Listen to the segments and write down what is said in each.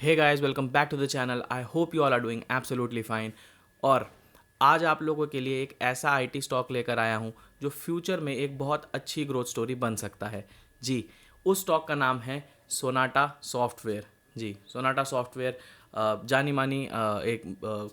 Hey guys, welcome back to the channel. I hope you all are doing absolutely fine. और आज आप लोगों के लिए एक ऐसा आईटी स्टॉक लेकर आया हूं जो फ्यूचर में एक बहुत अच्छी ग्रोथ स्टोरी बन सकता है। जी, उस स्टॉक का नाम है सोनाटा सॉफ्टवेयर। जी, सोनाटा सॉफ्टवेयर जानी मानी एक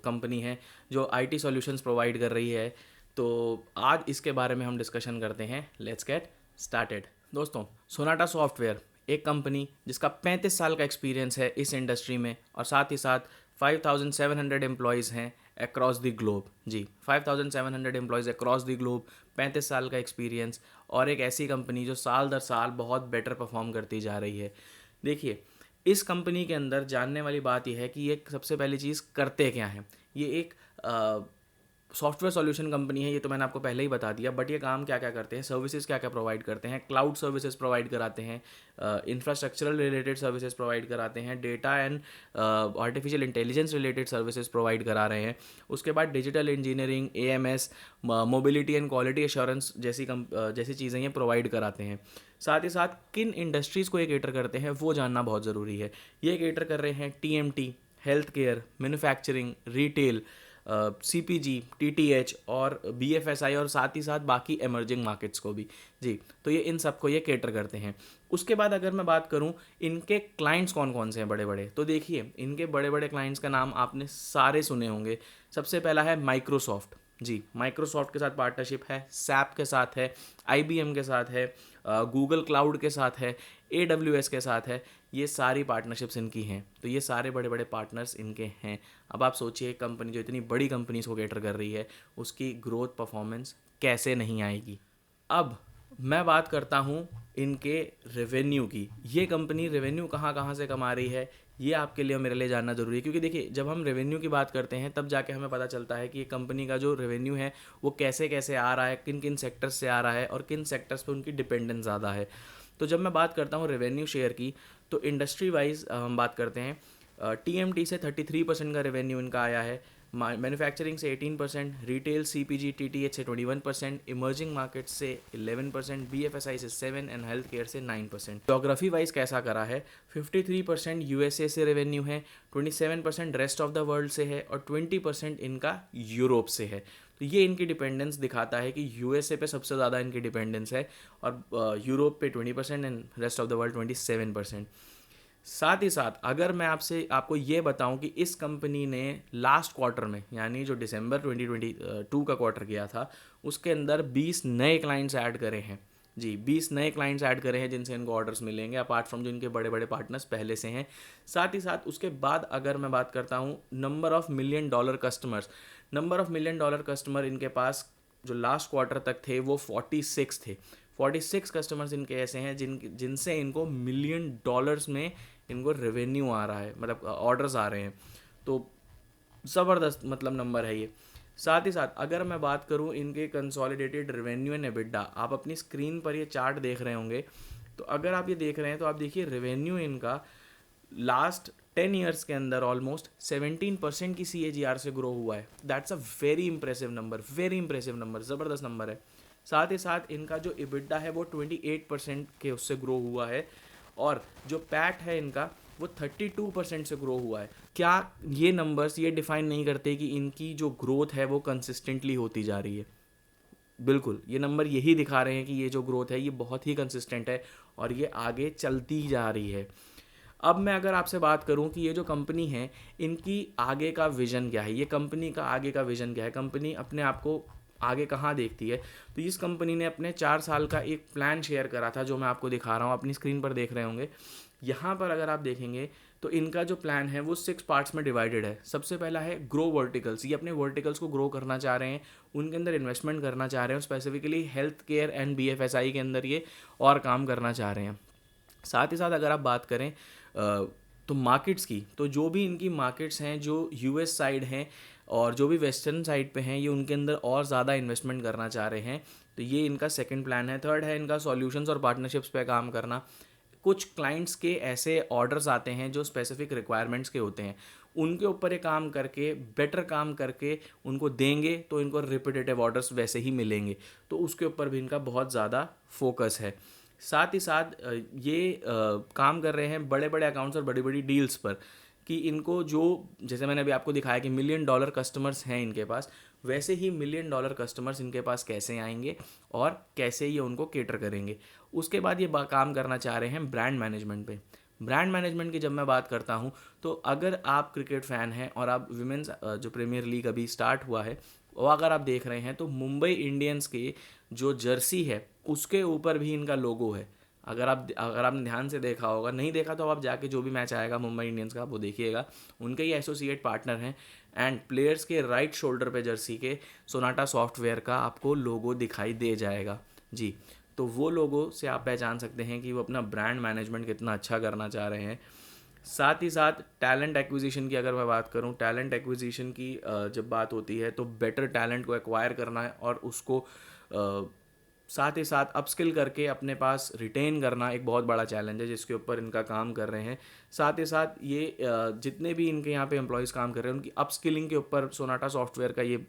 कंपनी है जो आईटी सॉल्यूशंस प्रोवाइड कर रही है। तो आज इसके बारे में हम डिस्कशन करते हैं। Let's get started. दोस्तों, सोनाटा सॉफ्टवेयर एक कंपनी जिसका 35 साल का एक्सपीरियंस है इस इंडस्ट्री में, और साथ ही साथ 5,700 एम्प्लॉयज़ हैं अक्रॉस द ग्लोब। जी, 5,700 एम्प्लॉयज़ अक्रॉस द ग्लोब, 35 साल का एक्सपीरियंस, और एक ऐसी कंपनी जो साल दर साल बहुत बेटर परफॉर्म करती जा रही है। देखिए, इस कंपनी के अंदर जानने वाली बात यह है कि ये सबसे पहली चीज़ करते क्या हैं। ये एक सॉफ्टवेयर सॉल्यूशन कंपनी है, ये तो मैंने आपको पहले ही बता दिया। बट ये काम क्या क्या करते हैं, सर्विसेज क्या क्या प्रोवाइड करते हैं। क्लाउड सर्विसेज प्रोवाइड कराते हैं, इंफ्रास्ट्रक्चरल रिलेटेड सर्विसेज प्रोवाइड कराते हैं, data and artificial intelligence related services provide करा रहे हैं। उसके बाद digital engineering, AMS, mobility and quality assurance जैसी चीज़ें ये प्रोवाइड कराते हैं। साथ ही साथ किन इंडस्ट्रीज़ को ये केटर करते हैं वो जानना बहुत ज़रूरी है। ये केटर कर रहे हैं TMT, health care, manufacturing, retail, CPG, TTH और बीएफएसआई, और साथ ही साथ बाकी एमर्जिंग मार्केट्स को भी। जी, तो ये इन सब को ये केटर करते हैं। उसके बाद अगर मैं बात करूं इनके क्लाइंट्स कौन कौन से हैं बड़े बड़े, तो देखिए इनके बड़े बड़े क्लाइंट्स का नाम आपने सारे सुने होंगे। सबसे पहला है माइक्रोसॉफ्ट। जी, माइक्रोसॉफ्ट के साथ पार्टनरशिप है, सैप के साथ है, आईबीएम के साथ है, गूगल क्लाउड के साथ है, एडब्ल्यूएस के साथ है। ये सारी पार्टनरशिप्स इनकी हैं। तो ये सारे बड़े बड़े पार्टनर्स इनके हैं। अब आप सोचिए, कंपनी जो इतनी बड़ी कंपनीज को कैटर कर रही है उसकी ग्रोथ परफॉर्मेंस कैसे नहीं आएगी। अब मैं बात करता हूँ इनके रेवेन्यू की। ये कंपनी रेवेन्यू कहाँ कहाँ से कमा रही है, ये आपके लिए और मेरे लिए जानना ज़रूरी है। क्योंकि देखिए, जब हम रेवेन्यू की बात करते हैं तब जाके हमें पता चलता है कि ये कंपनी का जो रेवेन्यू है वो कैसे कैसे आ रहा है, किन किन सेक्टर्स से आ रहा है और किन सेक्टर्स पे उनकी डिपेंडेंस ज़्यादा है। तो जब मैं बात करता हूँ रेवेन्यू शेयर की, तो इंडस्ट्री वाइज हम बात करते हैं। टीएमटी से 33% का रेवेन्यू इनका आया है, मैन्युफैक्चरिंग से 18%, रिटेल सीपीजी टीटीएच से 21%, इमर्जिंग मार्केट से 11%, बीएफएसआई से 7% एंड हेल्थ केयर से 9%। जोग्राफी वाइज कैसा करा है, 53% यूएसए से रेवेन्यू है, 27% रेस्ट ऑफ द वर्ल्ड से है और 20% इनका यूरोप से है। तो ये इनकी डिपेंडेंस दिखाता है कि यूएसए पे सबसे ज़्यादा इनकी डिपेंडेंस है, और यूरोप पे 20% and rest of the world 27%। साथ ही साथ अगर मैं आपको ये बताऊं कि इस कंपनी ने लास्ट क्वार्टर में, यानी जो दिसंबर 2022 का क्वार्टर गया था, उसके अंदर 20 नए क्लाइंट्स ऐड करे हैं। जी, 20 नए क्लाइंट्स ऐड करे हैं जिनसे इनको ऑर्डर्स मिलेंगे, अपार्ट फ्रॉम जो इनके बड़े बड़े पार्टनर्स पहले से हैं। साथ ही साथ उसके बाद अगर मैं बात करता हूँ number of million dollar customers, number of million dollar customer इनके पास जो लास्ट क्वार्टर तक थे वो 46 थे। 46 कस्टमर्स इनके ऐसे हैं जिनसे इनको मिलियन डॉलर्स में इनको रेवेन्यू आ रहा है, मतलब ऑर्डर्स आ रहे हैं। तो ज़बरदस्त मतलब नंबर है ये। साथ ही साथ अगर मैं बात करूँ इनके कंसोलिडेटेड रेवेन्यू एंड एबिटा, आप अपनी स्क्रीन पर ये चार्ट देख रहे होंगे। तो अगर आप ये देख रहे हैं तो आप देखिए रेवेन्यू इनका लास्ट 10 ईयर्स के अंदर ऑलमोस्ट 17% की CAGR से ग्रो हुआ है। That's a very impressive number, very impressive number, ज़बरदस्त नंबर है। साथ ही साथ इनका जो इबिटा है वो 28% के उससे ग्रो हुआ है, और जो पैट है इनका वो 32% से ग्रो हुआ है। क्या ये नंबर्स ये डिफाइन नहीं करते कि इनकी जो ग्रोथ है वो कंसिस्टेंटली होती जा रही है? बिल्कुल, ये नंबर यही दिखा रहे हैं कि ये जो ग्रोथ है ये बहुत ही कंसिस्टेंट है और ये आगे चलती जा रही है। अब मैं अगर आपसे बात करूं कि ये जो कंपनी है इनकी आगे का विज़न क्या है, ये कंपनी का आगे का विज़न क्या है, कंपनी अपने आप को आगे कहाँ देखती है, तो इस कंपनी ने अपने 4 साल का एक प्लान शेयर करा था जो मैं आपको दिखा रहा हूँ, अपनी स्क्रीन पर देख रहे होंगे। यहाँ पर अगर आप देखेंगे तो इनका जो प्लान है वो 6 पार्ट्स में डिवाइडेड है। सबसे पहला है ग्रो वर्टिकल्स। ये अपने वर्टिकल्स को ग्रो करना चाह रहे हैं, उनके अंदर इन्वेस्टमेंट करना चाह रहे हैं, specifically health care and BFSI के अंदर ये और काम करना चाह रहे हैं। साथ ही साथ अगर आप बात करें तो मार्केट्स की, तो जो भी इनकी मार्केट्स हैं जो यूएस साइड हैं और जो भी वेस्टर्न साइड पे हैं, ये उनके अंदर और ज़्यादा इन्वेस्टमेंट करना चाह रहे हैं। तो ये इनका सेकंड प्लान है। थर्ड है इनका सॉल्यूशंस और पार्टनरशिप्स पे काम करना। कुछ क्लाइंट्स के ऐसे ऑर्डर्स आते हैं जो स्पेसिफिक रिक्वायरमेंट्स के होते हैं, उनके ऊपर ये काम करके बेटर काम करके उनको देंगे तो इनको रिपीटेटिव ऑर्डर्स वैसे ही मिलेंगे। तो उसके ऊपर भी इनका बहुत ज़्यादा फोकस है। साथ ही साथ ये काम कर रहे हैं बड़े बड़े अकाउंट्स और बड़ी बड़ी डील्स पर। कि इनको जो, जैसे मैंने अभी आपको दिखाया कि मिलियन डॉलर कस्टमर्स हैं इनके पास, वैसे ही मिलियन डॉलर कस्टमर्स इनके पास कैसे आएंगे और कैसे ये उनको केटर करेंगे। उसके बाद ये काम करना चाह रहे हैं ब्रांड मैनेजमेंट पे। ब्रांड मैनेजमेंट की जब मैं बात करता हूँ, तो अगर आप क्रिकेट फ़ैन हैं और आप विमेंस जो प्रीमियर लीग अभी स्टार्ट हुआ है वो अगर आप देख रहे हैं, तो मुंबई इंडियंस के जो जर्सी है उसके ऊपर भी इनका लोगो है। अगर आपने ध्यान से देखा होगा, नहीं देखा तो आप जाके जो भी मैच आएगा मुंबई इंडियंस का वो देखिएगा, उनके ही एसोसिएट पार्टनर हैं। एंड प्लेयर्स के राइट शोल्डर पे जर्सी के सोनाटा सॉफ्टवेयर का आपको लोगो दिखाई दे जाएगा जी। तो वो लोगों से आप पहचान सकते हैं कि वो अपना ब्रांड मैनेजमेंट कितना अच्छा करना चाह रहे हैं। साथ ही साथ टैलेंट एक्विजिशन की अगर मैं बात करूं, टैलेंट एक्विजिशन की जब बात होती है तो बेटर टैलेंट को एक्वायर करना है और उसको साथ ही साथ अपस्किल करके अपने पास रिटेन करना एक बहुत बड़ा चैलेंज है जिसके ऊपर इनका काम कर रहे हैं। साथ ही साथ ये जितने भी इनके यहाँ पे एम्प्लॉयज़ काम कर रहे हैं उनकी अपस्किलिंग के ऊपर सोनाटा सॉफ्टवेयर का ये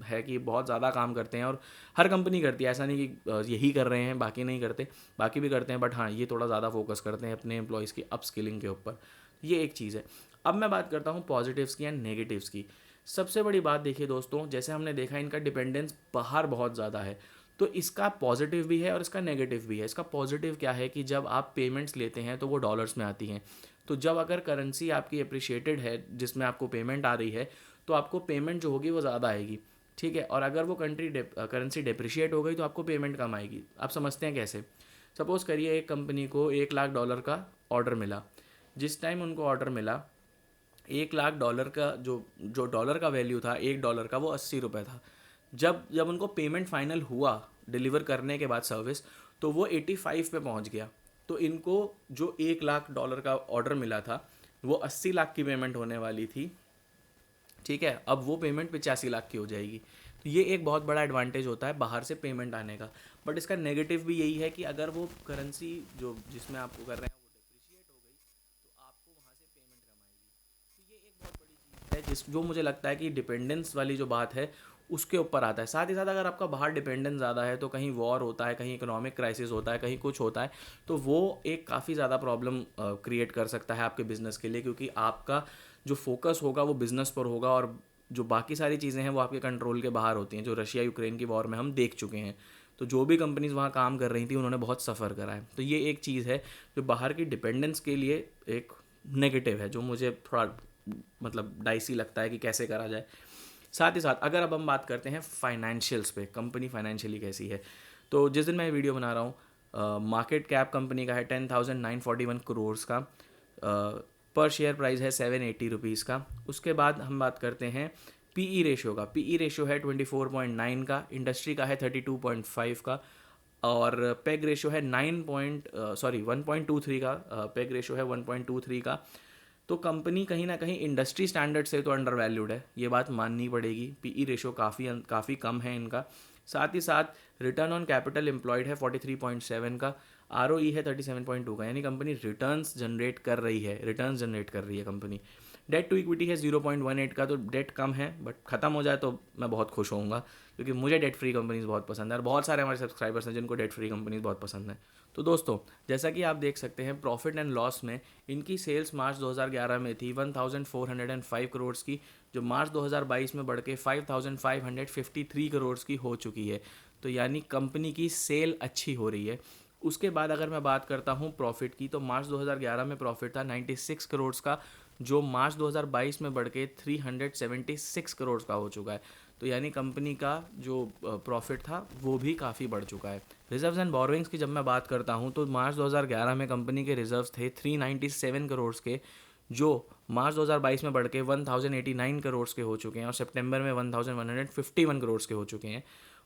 है कि बहुत ज़्यादा काम करते हैं। और हर कंपनी करती है, ऐसा नहीं कि यही कर रहे हैं बाकी नहीं करते, बाकी भी करते हैं, बट हाँ ये थोड़ा ज़्यादा फोकस करते हैं अपने एम्प्लॉयज़ की अपस्किलिंग के ऊपर। ये एक चीज़ है। अब मैं बात करता हूँ पॉजिटिव्स की एंड नेगेटिव्स की। सबसे बड़ी बात देखिए दोस्तों, जैसे हमने देखा इनका डिपेंडेंस बाहर बहुत ज़्यादा है, तो इसका पॉजिटिव भी है और इसका नेगेटिव भी है। इसका पॉजिटिव क्या है कि जब आप पेमेंट्स लेते हैं तो वो डॉलर्स में आती हैं। तो जब अगर करेंसी आपकी अप्रिशिएटेड है जिसमें आपको पेमेंट आ रही है, तो आपको पेमेंट जो होगी वो ज़्यादा आएगी, ठीक है। और अगर वो करेंसी डिप्रिशिएट हो गई तो आपको पेमेंट कम आएगी। आप समझते हैं कैसे? सपोज़ करिए एक कंपनी को $1,00,000 का ऑर्डर मिला। जिस टाइम उनको ऑर्डर मिला, $1,00,000 का जो जो डॉलर का वैल्यू था, $1 का, वो 80 रुपये था। जब जब उनको पेमेंट फाइनल हुआ डिलीवर करने के बाद सर्विस, तो वो 85 पे पहुंच गया। तो इनको जो $1,00,000 का ऑर्डर मिला था वो 80 लाख की पेमेंट होने वाली थी, ठीक है। अब वो पेमेंट 85 लाख की हो जाएगी। तो ये एक बहुत बड़ा एडवांटेज होता है बाहर से पेमेंट आने का। बट इसका नेगेटिव भी यही है कि अगर वो करेंसी जो जिसमें आपको कर रहे हैं वो डिप्रिशिएट हो गई, तो आपको वहाँ से पेमेंट कम आएगी। तो ये एक बहुत बड़ी चीज़ है जो मुझे लगता है कि डिपेंडेंस वाली जो बात है उसके ऊपर आता है। साथ ही साथ अगर आपका बाहर डिपेंडेंस ज़्यादा है, तो कहीं वॉर होता है, कहीं इकोनॉमिक क्राइसिस होता है, कहीं कुछ होता है, तो वो एक काफ़ी ज़्यादा प्रॉब्लम क्रिएट कर सकता है आपके बिज़नेस के लिए, क्योंकि आपका जो फोकस होगा वो बिज़नेस पर होगा और जो बाकी सारी चीज़ें हैं वो आपके कंट्रोल के बाहर होती हैं। जो रशिया यूक्रेन की वॉर में हम देख चुके हैं, तो जो भी कंपनीज़ वहाँ काम कर रही थी उन्होंने बहुत सफ़र करा है। तो ये एक चीज़ है जो बाहर की डिपेंडेंस के लिए एक नेगेटिव है, जो मुझे थोड़ा मतलब डाइसी लगता है कि कैसे करा जाए। साथ ही साथ अगर अब हम बात करते हैं फाइनेंशियल्स पे, कंपनी फाइनेंशियली कैसी है, तो जिस दिन मैं वीडियो बना रहा हूँ, मार्केट कैप कंपनी का है 10,941 करोड़ का, पर शेयर प्राइस है 780 रुपीज़ का। उसके बाद हम बात करते हैं पीई रेशियो का। पीई रेशियो है 24.9 का, इंडस्ट्री का है 32.5 का, और पेग रेशियो है 1.23 का, पेग रेशियो है 1.23 का। तो कंपनी कहीं ना कहीं इंडस्ट्री स्टैंडर्ड से तो अंडर वैल्यूड है, ये बात माननी पड़ेगी। पीई रेशियो काफ़ी कम है इनका। साथ ही साथ रिटर्न ऑन कैपिटल एम्प्लॉयड है 43.7 का, आरओई है 37.2 का, यानी कंपनी रिटर्न्स जनरेट कर रही है कंपनी। डेट टू इक्विटी है 0.18 का, तो डेट कम है, बट ख़त्म हो जाए तो मैं बहुत खुश होऊंगा, क्योंकि मुझे डेट फ्री कंपनीज बहुत पसंद है और बहुत सारे हमारे सब्सक्राइबर्स हैं जिनको डेट फ्री कंपनीज बहुत पसंद है। तो दोस्तों, जैसा कि आप देख सकते हैं प्रॉफिट एंड लॉस में इनकी सेल्स मार्च 2011 में थी 1405 करोड़ की, जो मार्च 2022 में बढ़ के 5553 करोड़ की हो चुकी है। तो यानी कंपनी की सेल अच्छी हो रही है। उसके बाद अगर मैं बात करता हूँ प्रॉफिट की, तो मार्च 2011 में प्रॉफिट था 96 करोड़ का, जो मार्च 2022 में बढ़ के 376 करोड़ का हो चुका है। तो यानी कंपनी का जो प्रॉफिट था वो भी काफ़ी बढ़ चुका है। रिजर्व्स एंड बोरोइंग्स की जब मैं बात करता हूँ, तो मार्च 2011 में कंपनी के रिजर्व्स थे 397 करोड़ के, जो मार्च 2022 में बढ़ के 1089 करोड़ के हो चुके हैं, और सितंबर में 1151 करोड़ के हो चुके हैं।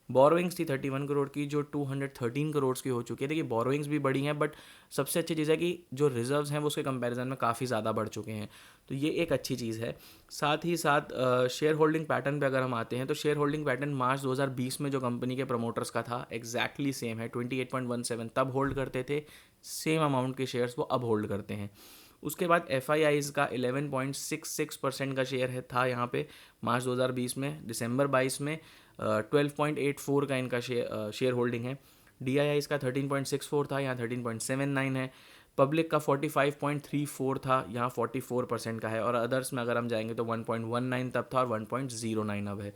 बोरोइंग्स थी 31 करोड़ की, जो 213 करोड़ की हो चुकी है। देखिए बोरोइंग्स भी बढ़ी हैं, बट सबसे अच्छी चीज़ है कि जो रिजर्व्स हैं वो उसके कंपैरिजन में काफ़ी ज़्यादा बढ़ चुके हैं, तो ये एक अच्छी चीज़ है। साथ ही साथ शेयर होल्डिंग पैटर्न पे अगर हम आते हैं, तो शेयर होल्डिंग पैटर्न मार्च 2020 में जो कंपनी के प्रमोटर्स का था एग्जैक्टली सेम है। 28.17 तब होल्ड करते थे, सेम अमाउंट के शेयर्स वो अब होल्ड करते हैं। उसके बाद FIIs का 11.66% का शेयर है था यहाँ पे मार्च 2020 में। दिसंबर 22 में 12.84 का इनका शेयर होल्डिंग है। DIIs का 13.64 था, यहाँ 13.79 है। पब्लिक का 45.34 था, यहाँ 44% का है, और अदर्स में अगर हम जाएंगे तो 1.19 तब था और 1.09 अब है।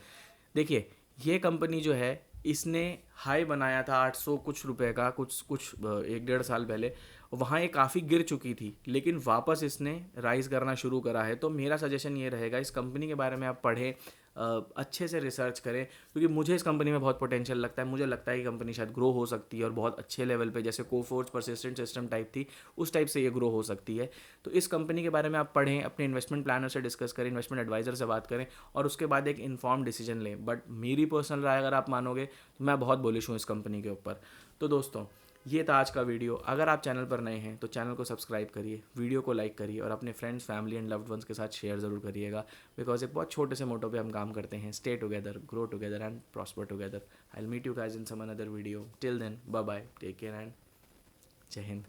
देखिए ये कंपनी जो है इसने हाई बनाया था 800 कुछ रुपए का कुछ कुछ 1-1.5 साल पहले, वहाँ ये काफ़ी गिर चुकी थी, लेकिन वापस इसने राइज करना शुरू करा है। तो मेरा सजेशन ये रहेगा, इस कंपनी के बारे में आप पढ़ें, अच्छे से रिसर्च करें, क्योंकि मुझे इस कंपनी में बहुत पोटेंशियल लगता है। मुझे लगता है कि कंपनी शायद ग्रो हो सकती है और बहुत अच्छे लेवल पे, जैसे कोफोर्स परसिस्टेंट सिस्टम टाइप थी उस टाइप से ये ग्रो हो सकती है। तो इस कंपनी के बारे में आप पढ़ें, अपने इन्वेस्टमेंट प्लानर से डिस्कस करें, इन्वेस्टमेंट एडवाइजर से बात करें, और उसके बाद एक इन्फॉर्म डिसीजन लें। बट मेरी पर्सनल राय अगर आप मानोगे तो मैं बहुत बुलिश हूँ इस कंपनी के ऊपर। तो दोस्तों ये था आज का वीडियो। अगर आप चैनल पर नए हैं तो चैनल को सब्सक्राइब करिए, वीडियो को लाइक करिए और अपने friends, family and loved ones के साथ शेयर ज़रूर करिएगा, बिकॉज एक बहुत छोटे से मोटो पे हम काम करते हैं, stay together, grow together and prosper together. I will meet you guys in some another video. Till then bye bye, take care and जय हिंद।